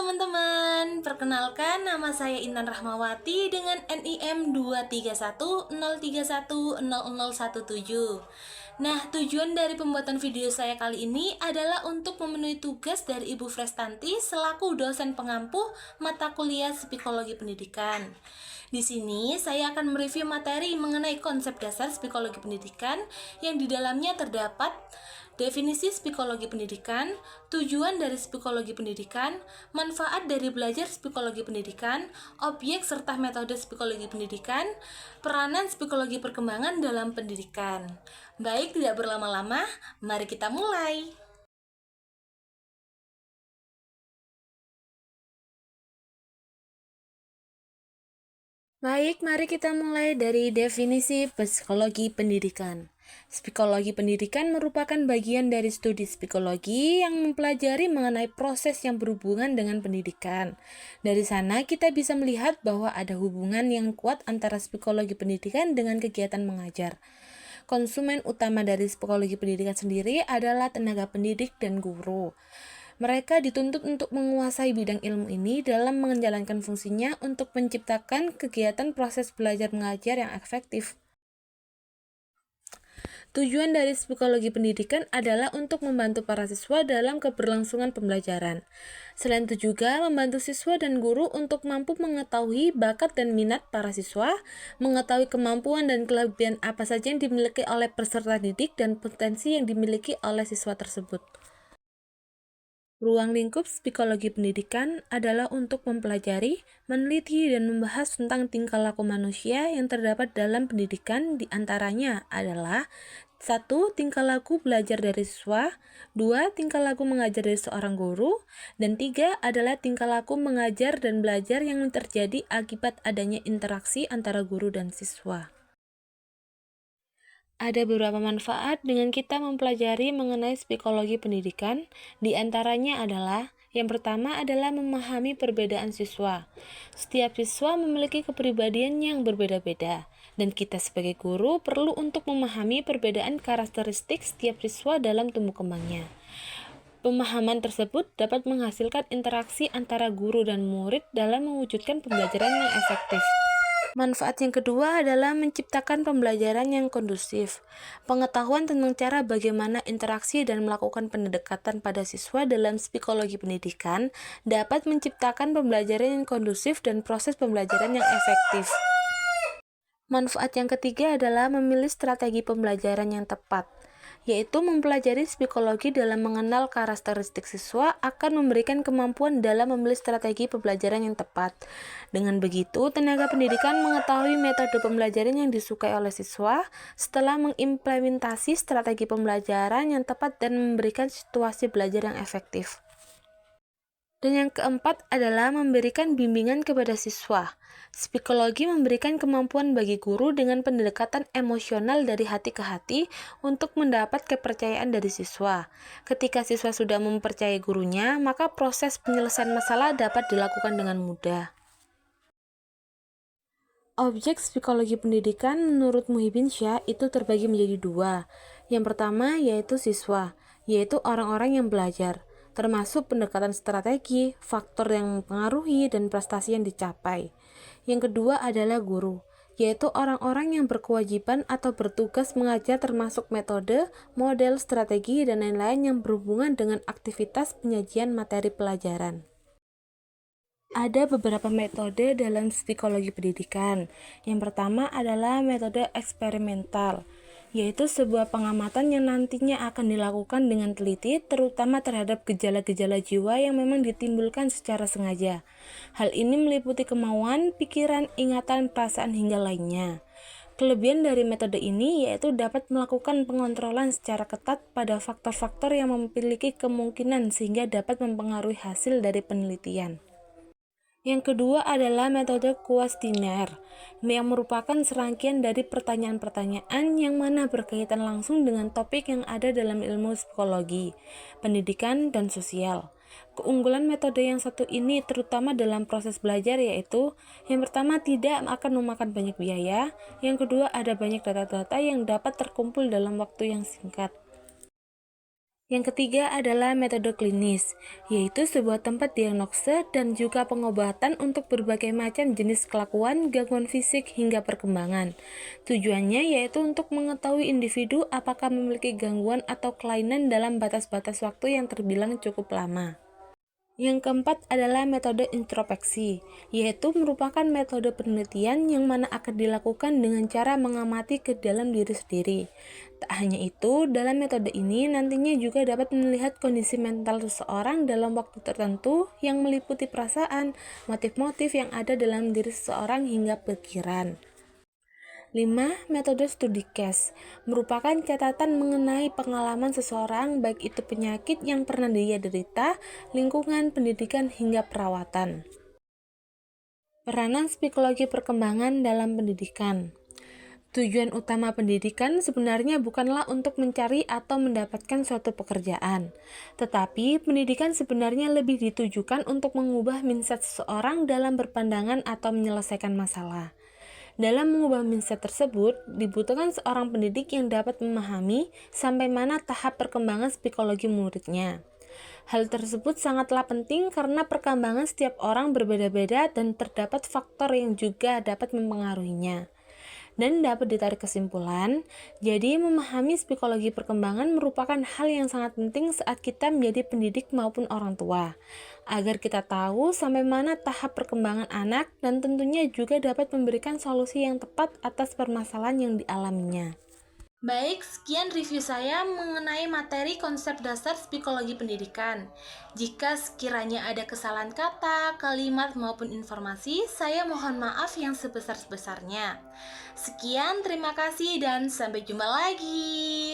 teman-teman, perkenalkan nama saya Intan Rahmawati dengan NIM 23103100117. Nah, tujuan dari pembuatan video saya kali ini adalah untuk memenuhi tugas dari Ibu Frestanti selaku dosen pengampu mata kuliah Psikologi Pendidikan. Di sini saya akan mereview materi mengenai konsep dasar psikologi pendidikan yang di dalamnya terdapat definisi psikologi pendidikan, tujuan dari psikologi pendidikan, manfaat dari belajar psikologi pendidikan, objek serta metode psikologi pendidikan, peranan psikologi perkembangan dalam pendidikan. Baik, tidak berlama-lama, mari kita mulai. Baik, mari kita mulai dari definisi psikologi pendidikan. Psikologi pendidikan merupakan bagian dari studi psikologi yang mempelajari mengenai proses yang berhubungan dengan pendidikan. Dari sana kita bisa melihat bahwa ada hubungan yang kuat antara psikologi pendidikan dengan kegiatan mengajar. Konsumen utama dari psikologi pendidikan sendiri adalah tenaga pendidik dan guru. Mereka dituntut untuk menguasai bidang ilmu ini dalam menjalankan fungsinya untuk menciptakan kegiatan proses belajar mengajar yang efektif. Tujuan dari psikologi pendidikan adalah untuk membantu para siswa dalam keberlangsungan pembelajaran. Selain itu juga membantu siswa dan guru untuk mampu mengetahui bakat dan minat para siswa, mengetahui kemampuan dan kelebihan apa saja yang dimiliki oleh peserta didik dan potensi yang dimiliki oleh siswa tersebut. Ruang lingkup psikologi pendidikan adalah untuk mempelajari, meneliti, dan membahas tentang tingkah laku manusia yang terdapat dalam pendidikan. Di antaranya adalah 1. Tingkah laku belajar dari siswa, 2. Tingkah laku mengajar dari seorang guru, dan 3. adalah tingkah laku mengajar dan belajar yang terjadi akibat adanya interaksi antara guru dan siswa. Ada beberapa manfaat dengan kita mempelajari mengenai psikologi pendidikan, di antaranya adalah yang pertama adalah memahami perbedaan siswa. Setiap siswa memiliki kepribadian yang berbeda-beda, dan kita sebagai guru perlu untuk memahami perbedaan karakteristik setiap siswa dalam tumbuh kembangnya. Pemahaman tersebut dapat menghasilkan interaksi antara guru dan murid dalam mewujudkan pembelajaran yang efektif. Manfaat yang kedua adalah menciptakan pembelajaran yang kondusif. Pengetahuan tentang cara bagaimana interaksi dan melakukan pendekatan pada siswa dalam psikologi pendidikan dapat menciptakan pembelajaran yang kondusif dan proses pembelajaran yang efektif. Manfaat yang ketiga adalah memilih strategi pembelajaran yang tepat, yaitu mempelajari psikologi dalam mengenal karakteristik siswa akan memberikan kemampuan dalam memilih strategi pembelajaran yang tepat. Dengan begitu, tenaga pendidikan mengetahui metode pembelajaran yang disukai oleh siswa setelah mengimplementasi strategi pembelajaran yang tepat dan memberikan situasi belajar yang efektif. Dan yang keempat adalah memberikan bimbingan kepada siswa. Psikologi memberikan kemampuan bagi guru dengan pendekatan emosional dari hati ke hati untuk mendapat kepercayaan dari siswa. Ketika siswa sudah mempercayai gurunya, maka proses penyelesaian masalah dapat dilakukan dengan mudah. Objek psikologi pendidikan menurut Muhyiddin Syah itu terbagi menjadi dua. Yang pertama yaitu siswa, yaitu orang-orang yang belajar, termasuk pendekatan strategi, faktor yang mempengaruhi, dan prestasi yang dicapai. Yang kedua adalah guru, yaitu orang-orang yang berkewajiban atau bertugas mengajar termasuk metode, model, strategi, dan lain-lain yang berhubungan dengan aktivitas penyajian materi pelajaran. Ada beberapa metode dalam psikologi pendidikan. Yang pertama adalah metode eksperimental, yaitu sebuah pengamatan yang nantinya akan dilakukan dengan teliti, terutama terhadap gejala-gejala jiwa yang memang ditimbulkan secara sengaja. Hal ini meliputi kemauan, pikiran, ingatan, perasaan, hingga lainnya. Kelebihan dari metode ini yaitu dapat melakukan pengontrolan secara ketat pada faktor-faktor yang memiliki kemungkinan sehingga dapat mempengaruhi hasil dari penelitian. Yang kedua adalah metode kuestiner, yang merupakan serangkaian dari pertanyaan-pertanyaan yang mana berkaitan langsung dengan topik yang ada dalam ilmu psikologi, pendidikan, dan sosial. Keunggulan metode yang satu ini terutama dalam proses belajar yaitu, yang pertama tidak akan memakan banyak biaya, yang kedua ada banyak data-data yang dapat terkumpul dalam waktu yang singkat. Yang ketiga adalah metode klinis, yaitu sebuah tempat diagnosa dan juga pengobatan untuk berbagai macam jenis kelakuan, gangguan fisik, hingga perkembangan. Tujuannya yaitu untuk mengetahui individu apakah memiliki gangguan atau kelainan dalam batas-batas waktu yang terbilang cukup lama. Yang keempat adalah metode introspeksi, yaitu merupakan metode penelitian yang mana akan dilakukan dengan cara mengamati ke dalam diri sendiri. Tak hanya itu, dalam metode ini nantinya juga dapat melihat kondisi mental seseorang dalam waktu tertentu yang meliputi perasaan, motif-motif yang ada dalam diri seseorang hingga pikiran. 5. Metode studi case merupakan catatan mengenai pengalaman seseorang, baik itu penyakit yang pernah dia derita, lingkungan, pendidikan, hingga perawatan. Peranan psikologi perkembangan dalam pendidikan. Tujuan utama pendidikan sebenarnya bukanlah untuk mencari atau mendapatkan suatu pekerjaan, tetapi pendidikan sebenarnya lebih ditujukan untuk mengubah mindset seseorang dalam berpandangan atau menyelesaikan masalah. Dalam mengubah mindset tersebut, dibutuhkan seorang pendidik yang dapat memahami sampai mana tahap perkembangan psikologi muridnya. Hal tersebut sangatlah penting karena perkembangan setiap orang berbeda-beda dan terdapat faktor yang juga dapat mempengaruhinya. Dan dapat ditarik kesimpulan, jadi memahami psikologi perkembangan merupakan hal yang sangat penting saat kita menjadi pendidik maupun orang tua, agar kita tahu sampai mana tahap perkembangan anak dan tentunya juga dapat memberikan solusi yang tepat atas permasalahan yang dialaminya. Baik, sekian review saya mengenai materi konsep dasar psikologi pendidikan. Jika sekiranya ada kesalahan kata, kalimat, maupun informasi, saya mohon maaf yang sebesar-besarnya. Sekian, terima kasih dan sampai jumpa lagi.